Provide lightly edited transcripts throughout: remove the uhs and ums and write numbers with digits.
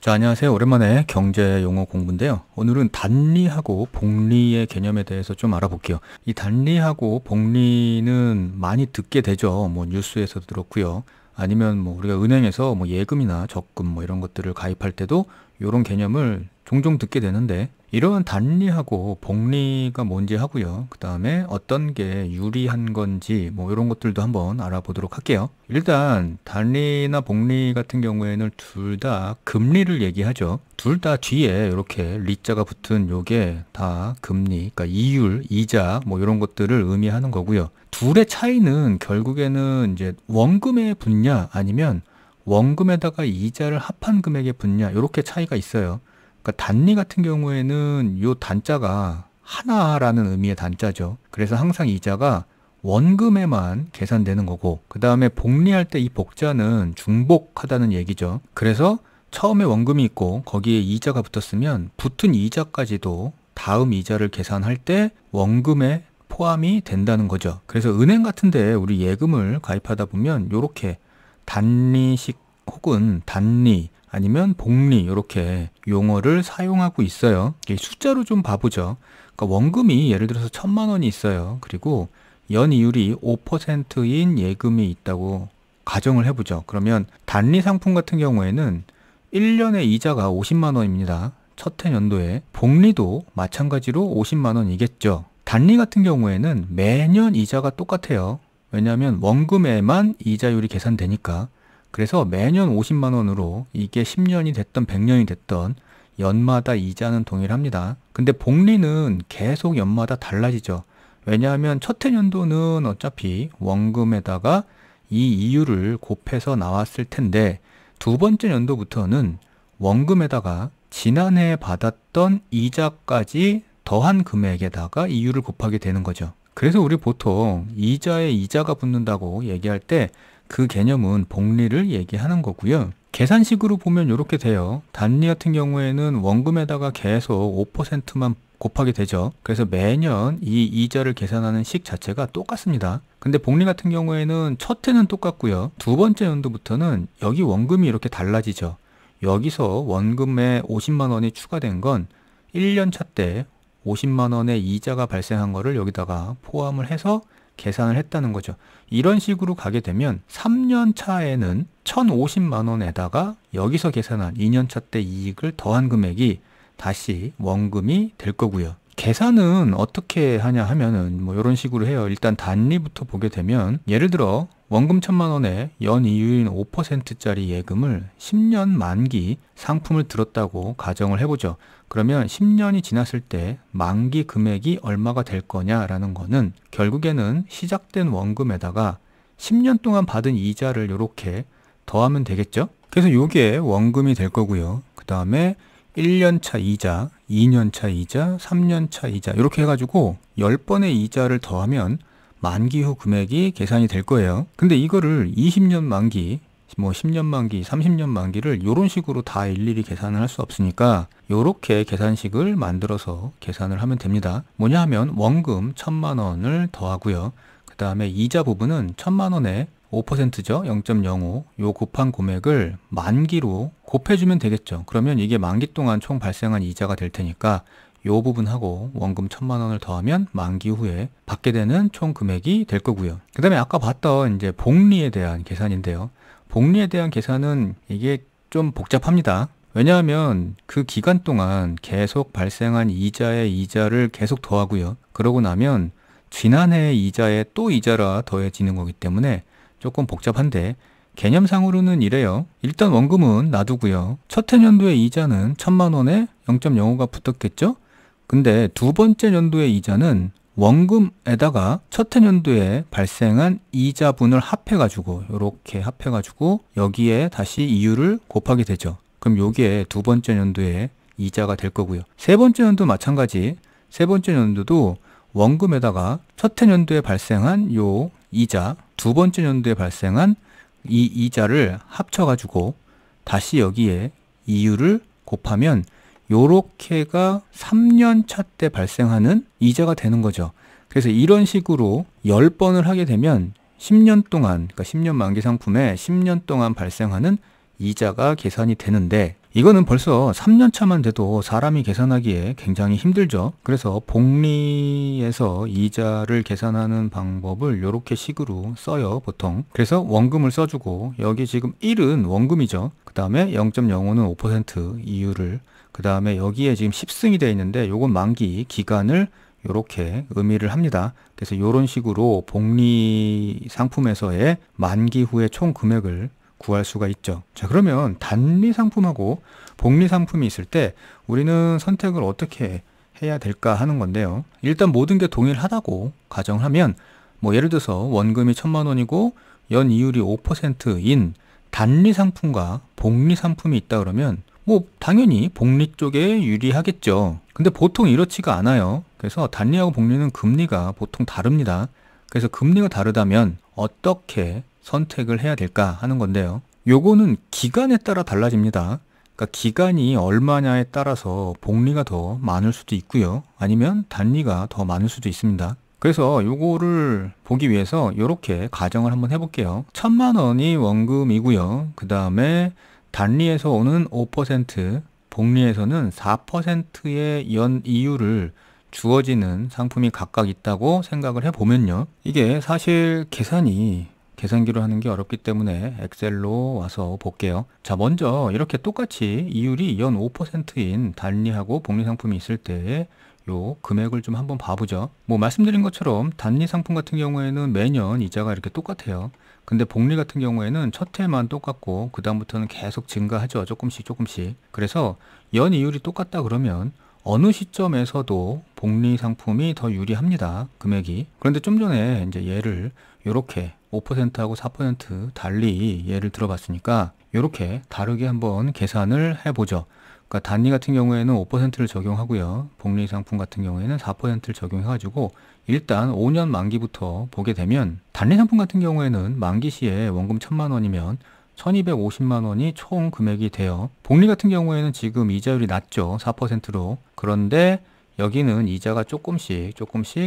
자, 안녕하세요. 오랜만에 경제 용어 공부인데요. 오늘은 단리하고 복리의 개념에 대해서 좀 알아볼게요. 이 단리하고 복리는 많이 듣게 되죠. 뭐 뉴스에서도 들었고요. 아니면 뭐 우리가 은행에서 뭐 예금이나 적금 뭐 이런 것들을 가입할 때도 이런 개념을 종종 듣게 되는데, 이런 단리하고 복리가 뭔지 하고요. 그 다음에 어떤 게 유리한 건지 뭐 이런 것들도 한번 알아보도록 할게요. 일단 단리나 복리 같은 경우에는 둘 다 금리를 얘기하죠. 둘 다 뒤에 이렇게 리자가 붙은 요게 다 금리, 그러니까 이율, 이자 뭐 이런 것들을 의미하는 거고요. 둘의 차이는 결국에는 이제 원금에 붙냐 아니면 원금에다가 이자를 합한 금액에 붙냐, 이렇게 차이가 있어요. 그러니까 단리 같은 경우에는 요 단자가 하나라는 의미의 단자죠. 그래서 항상 이자가 원금에만 계산되는 거고, 그 다음에 복리할 때 이 복자는 중복하다는 얘기죠. 그래서 처음에 원금이 있고 거기에 이자가 붙었으면 붙은 이자까지도 다음 이자를 계산할 때 원금에 포함이 된다는 거죠. 그래서 은행 같은데 우리 예금을 가입하다 보면 요렇게 단리식 혹은 단리 아니면 복리 이렇게 용어를 사용하고 있어요. 숫자로 좀 봐보죠. 그러니까 원금이 예를 들어서 1,000만 원이 있어요. 그리고 연이율이 5%인 예금이 있다고 가정을 해보죠. 그러면 단리 상품 같은 경우에는 1년에 이자가 50만 원입니다. 첫 해 연도에. 복리도 마찬가지로 50만 원이겠죠. 단리 같은 경우에는 매년 이자가 똑같아요. 왜냐하면 원금에만 이자율이 계산되니까. 그래서 매년 50만 원으로 이게 10년이 됐던 100년이 됐던 연마다 이자는 동일합니다. 근데 복리는 계속 연마다 달라지죠. 왜냐하면 첫 해 연도는 어차피 원금에다가 이 이율을 곱해서 나왔을 텐데, 두 번째 연도부터는 원금에다가 지난해 받았던 이자까지 더한 금액에다가 이율을 곱하게 되는 거죠. 그래서 우리 보통 이자에 이자가 붙는다고 얘기할 때 그 개념은 복리를 얘기하는 거고요. 계산식으로 보면 이렇게 돼요. 단리 같은 경우에는 원금에다가 계속 5%만 곱하게 되죠. 그래서 매년 이 이자를 계산하는 식 자체가 똑같습니다. 근데 복리 같은 경우에는 첫 해는 똑같고요. 두 번째 연도부터는 여기 원금이 이렇게 달라지죠. 여기서 원금에 50만 원이 추가된 건 1년 차 때 50만 원의 이자가 발생한 거를 여기다가 포함을 해서 계산을 했다는 거죠. 이런 식으로 가게 되면 3년 차에는 1,050만 원에다가 여기서 계산한 2년 차 때 이익을 더한 금액이 다시 원금이 될 거고요. 계산은 어떻게 하냐 하면은 뭐 이런 식으로 해요. 일단 단리부터 보게 되면, 예를 들어 원금 1,000만 원에 연이율인 5%짜리 예금을 10년 만기 상품을 들었다고 가정을 해보죠. 그러면 10년이 지났을 때 만기 금액이 얼마가 될 거냐라는 거는 결국에는 시작된 원금에다가 10년 동안 받은 이자를 이렇게 더하면 되겠죠. 그래서 이게 원금이 될 거고요. 그 다음에 1년차 이자, 2년차 이자, 3년차 이자 이렇게 해가지고 10번의 이자를 더하면 만기 후 금액이 계산이 될 거예요. 근데 이거를 20년 만기, 뭐 10년 만기, 30년 만기를 이런 식으로 다 일일이 계산을 할 수 없으니까 이렇게 계산식을 만들어서 계산을 하면 됩니다. 뭐냐 하면 원금 1,000만 원을 더하고요. 그 다음에 이자 부분은 1,000만 원에 5%죠. 0.05. 요 곱한 금액을 만기로 곱해주면 되겠죠. 그러면 이게 만기 동안 총 발생한 이자가 될 테니까 요 부분하고 원금 1,000만 원을 더하면 만기 후에 받게 되는 총 금액이 될 거고요. 그 다음에 아까 봤던 이제 복리에 대한 계산인데요. 복리에 대한 계산은 이게 좀 복잡합니다. 왜냐하면 그 기간 동안 계속 발생한 이자의 이자를 계속 더하고요. 그러고 나면 지난해 이자에 또 이자라 더해지는 거기 때문에 조금 복잡한데, 개념상으로는 이래요. 일단 원금은 놔두고요. 첫 해 연도의 이자는 1,000만 원에 0.05가 붙었겠죠? 근데 두 번째 연도의 이자는 원금에다가 첫 해 연도에 발생한 이자분을 합해가지고 이렇게 합해가지고 여기에 다시 이율을 곱하게 되죠. 그럼 요게 두 번째 연도의 이자가 될 거고요. 세 번째 연도 마찬가지. 세 번째 연도도 원금에다가 첫 해 연도에 발생한 요 이자, 두 번째 연도에 발생한 이 이자를 합쳐가지고 다시 여기에 이율을 곱하면 요렇게가 3년 차 때 발생하는 이자가 되는 거죠. 그래서 이런 식으로 10번을 하게 되면 10년 동안, 그러니까 10년 만기 상품에 10년 동안 발생하는 이자가 계산이 되는데, 이거는 벌써 3년 차만 돼도 사람이 계산하기에 굉장히 힘들죠. 그래서 복리에서 이자를 계산하는 방법을 이렇게 식으로 써요, 보통. 그래서 원금을 써주고, 여기 지금 1은 원금이죠. 그 다음에 0.05는 5% 이율을, 그 다음에 여기에 지금 10승이 되어 있는데 요건 만기 기간을 이렇게 의미를 합니다. 그래서 이런 식으로 복리 상품에서의 만기 후의 총 금액을 구할 수가 있죠. 자, 그러면 단리 상품하고 복리 상품이 있을 때 우리는 선택을 어떻게 해야 될까 하는 건데요. 일단 모든 게 동일하다고 가정하면 뭐 예를 들어서 원금이 1,000만 원이고 연 이율이 5%인 단리 상품과 복리 상품이 있다 그러면 뭐 당연히 복리 쪽에 유리하겠죠. 근데 보통 이렇지가 않아요. 그래서 단리하고 복리는 금리가 보통 다릅니다. 그래서 금리가 다르다면 어떻게 선택을 해야 될까 하는 건데요. 요거는 기간에 따라 달라집니다. 그러니까 기간이 얼마냐에 따라서 복리가 더 많을 수도 있고요. 아니면 단리가 더 많을 수도 있습니다. 그래서 요거를 보기 위해서 이렇게 가정을 한번 해볼게요. 1,000만 원이 원금이고요. 그 다음에 단리에서 오는 5%, 복리에서는 4%의 연 이율을 주어지는 상품이 각각 있다고 생각을 해보면요. 이게 사실 계산기로 하는 게 어렵기 때문에 엑셀로 와서 볼게요. 자, 먼저 이렇게 똑같이 이율이 연 5%인 단리하고 복리 상품이 있을 때 요 금액을 좀 한번 봐보죠. 뭐 말씀드린 것처럼 단리 상품 같은 경우에는 매년 이자가 이렇게 똑같아요. 근데 복리 같은 경우에는 첫 해만 똑같고 그 다음부터는 계속 증가하죠. 조금씩. 그래서 연 이율이 똑같다 그러면 어느 시점에서도 복리 상품이 더 유리합니다. 금액이. 그런데 좀 전에 이제 얘를 이렇게 5%하고 4% 달리 예를 들어봤으니까 이렇게 다르게 한번 계산을 해보죠. 그러니까 단리 같은 경우에는 5%를 적용하고요. 복리 상품 같은 경우에는 4%를 적용해가지고 일단 5년 만기부터 보게 되면 단리 상품 같은 경우에는 만기 시에 원금 1,000만 원이면 1,250만 원이 총 금액이 돼요. 복리 같은 경우에는 지금 이자율이 낮죠. 4%로. 그런데 여기는 이자가 조금씩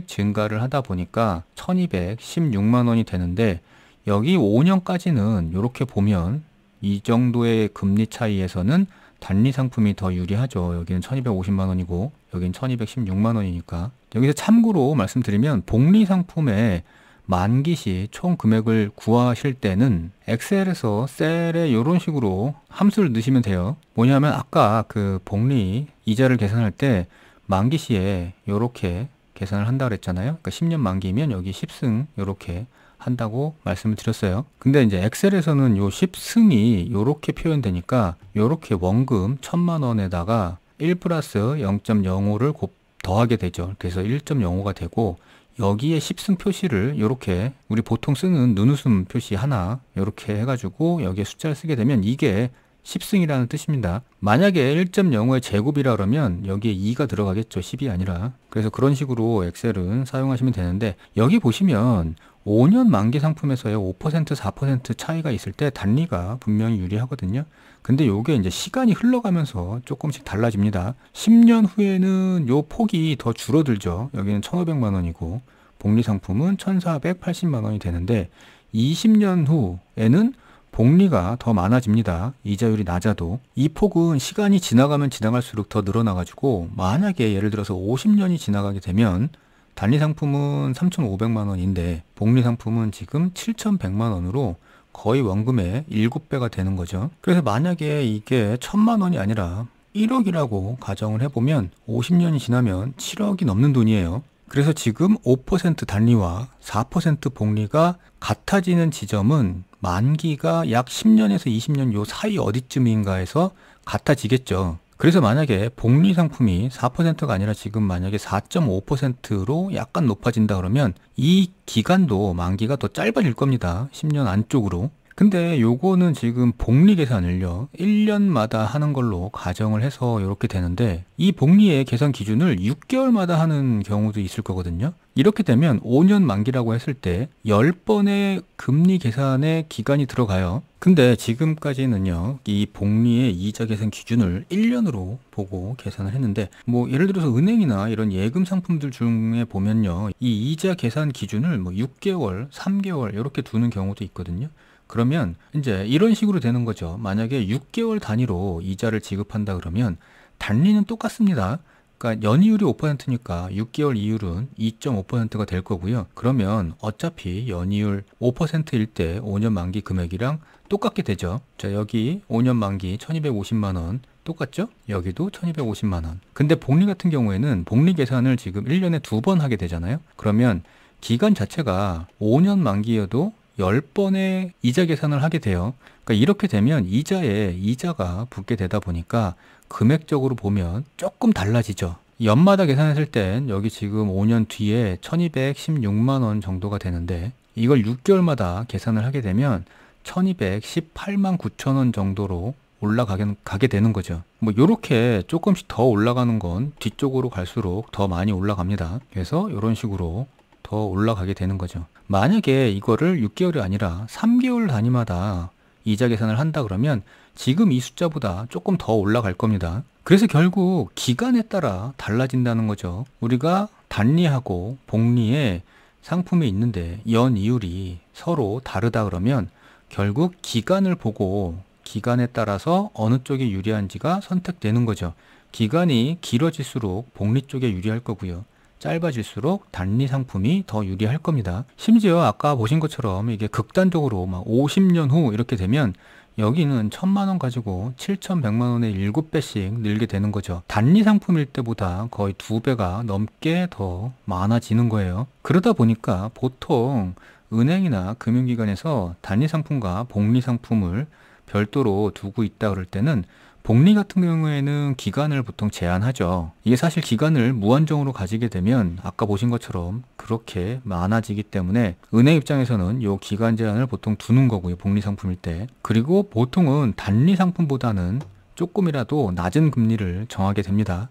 증가를 하다 보니까 1,216만 원이 되는데 여기 5년까지는 이렇게 보면 이 정도의 금리 차이에서는 단리 상품이 더 유리하죠. 여기는 1,250만 원이고 여기는 1,216만 원이니까. 여기서 참고로 말씀드리면 복리 상품의 만기 시 총 금액을 구하실 때는 엑셀에서 셀에 이런 식으로 함수를 넣으시면 돼요. 뭐냐면 아까 그 복리 이자를 계산할 때 만기 시에 이렇게 계산을 한다고 그랬잖아요. 그러니까 10년 만기면 여기 10승 이렇게 한다고 말씀을 드렸어요. 근데 이제 엑셀에서는 요 10승이 이렇게 표현되니까 이렇게 원금 1,000만 원에다가 1 플러스 0.05를 더하게 되죠. 그래서 1.05가 되고 여기에 10승 표시를 이렇게 우리 보통 쓰는 눈웃음 표시 하나 이렇게 해가지고 여기에 숫자를 쓰게 되면 이게 10승이라는 뜻입니다. 만약에 1.05의 제곱이라 그러면 여기에 2가 들어가겠죠. 10이 아니라. 그래서 그런 식으로 엑셀은 사용하시면 되는데 여기 보시면 5년 만기 상품에서의 5% 4% 차이가 있을 때 단리가 분명히 유리하거든요. 근데 요게 이제 시간이 흘러가면서 조금씩 달라집니다. 10년 후에는 요 폭이 더 줄어들죠. 여기는 1,500만 원이고 복리 상품은 1,480만 원이 되는데 20년 후에는 복리가 더 많아집니다. 이자율이 낮아도. 이 폭은 시간이 지나가면 지나갈수록 더 늘어나가지고 만약에 예를 들어서 50년이 지나가게 되면 단리 상품은 3,500만 원인데 복리 상품은 지금 7,100만 원으로 거의 원금의 7배가 되는 거죠. 그래서 만약에 이게 1,000만 원이 아니라 1억이라고 가정을 해보면 50년이 지나면 7억이 넘는 돈이에요. 그래서 지금 5% 단리와 4% 복리가 같아지는 지점은 만기가 약 10년에서 20년 요 사이 어디쯤인가에서 같아지겠죠. 그래서 만약에 복리 상품이 4%가 아니라 지금 만약에 4.5%로 약간 높아진다 그러면 이 기간도 만기가 더 짧아질 겁니다. 10년 안쪽으로. 근데 요거는 지금 복리 계산을요 1년마다 하는 걸로 가정을 해서 이렇게 되는데 이 복리의 계산 기준을 6개월마다 하는 경우도 있을 거거든요. 이렇게 되면 5년 만기라고 했을 때 10번의 금리 계산의 기간이 들어가요. 근데 지금까지는요 이 복리의 이자 계산 기준을 1년으로 보고 계산을 했는데 뭐 예를 들어서 은행이나 이런 예금 상품들 중에 보면요 이 이자 계산 기준을 뭐 6개월, 3개월 이렇게 두는 경우도 있거든요. 그러면 이제 이런 식으로 되는 거죠. 만약에 6개월 단위로 이자를 지급한다 그러면 단리는 똑같습니다. 그러니까 연이율이 5%니까 6개월 이율은 2.5%가 될 거고요. 그러면 어차피 연이율 5%일 때 5년 만기 금액이랑 똑같게 되죠. 자, 여기 5년 만기 1250만 원 똑같죠? 여기도 1250만 원. 근데 복리 같은 경우에는 복리 계산을 지금 1년에 2번 하게 되잖아요. 그러면 기간 자체가 5년 만기여도 10번의 이자 계산을 하게 돼요. 그러니까 이렇게 되면 이자에 이자가 붙게 되다 보니까 금액적으로 보면 조금 달라지죠. 연마다 계산했을 땐 여기 지금 5년 뒤에 1216만 원 정도가 되는데 이걸 6개월마다 계산을 하게 되면 1218만 9천 원 정도로 올라가게 되는 거죠. 뭐 요렇게 조금씩 더 올라가는 건 뒤쪽으로 갈수록 더 많이 올라갑니다. 그래서 이런 식으로 더 올라가게 되는 거죠. 만약에 이거를 6개월이 아니라 3개월 단위마다 이자 계산을 한다 그러면 지금 이 숫자보다 조금 더 올라갈 겁니다. 그래서 결국 기간에 따라 달라진다는 거죠. 우리가 단리하고 복리의 상품이 있는데 연이율이 서로 다르다 그러면 결국 기간을 보고 기간에 따라서 어느 쪽이 유리한지가 선택되는 거죠. 기간이 길어질수록 복리 쪽에 유리할 거고요. 짧아질수록 단리 상품이 더 유리할 겁니다. 심지어 아까 보신 것처럼 이게 극단적으로 막 50년 후 이렇게 되면 여기는 1000만 원 가지고 7100만 원에 7배씩 늘게 되는 거죠. 단리 상품일 때보다 거의 2배가 넘게 더 많아지는 거예요. 그러다 보니까 보통 은행이나 금융기관에서 단리 상품과 복리 상품을 별도로 두고 있다 그럴 때는 복리 같은 경우에는 기간을 보통 제한하죠. 이게 사실 기간을 무한정으로 가지게 되면 아까 보신 것처럼 그렇게 많아지기 때문에 은행 입장에서는 이 기간 제한을 보통 두는 거고요. 복리 상품일 때. 그리고 보통은 단리 상품보다는 조금이라도 낮은 금리를 정하게 됩니다.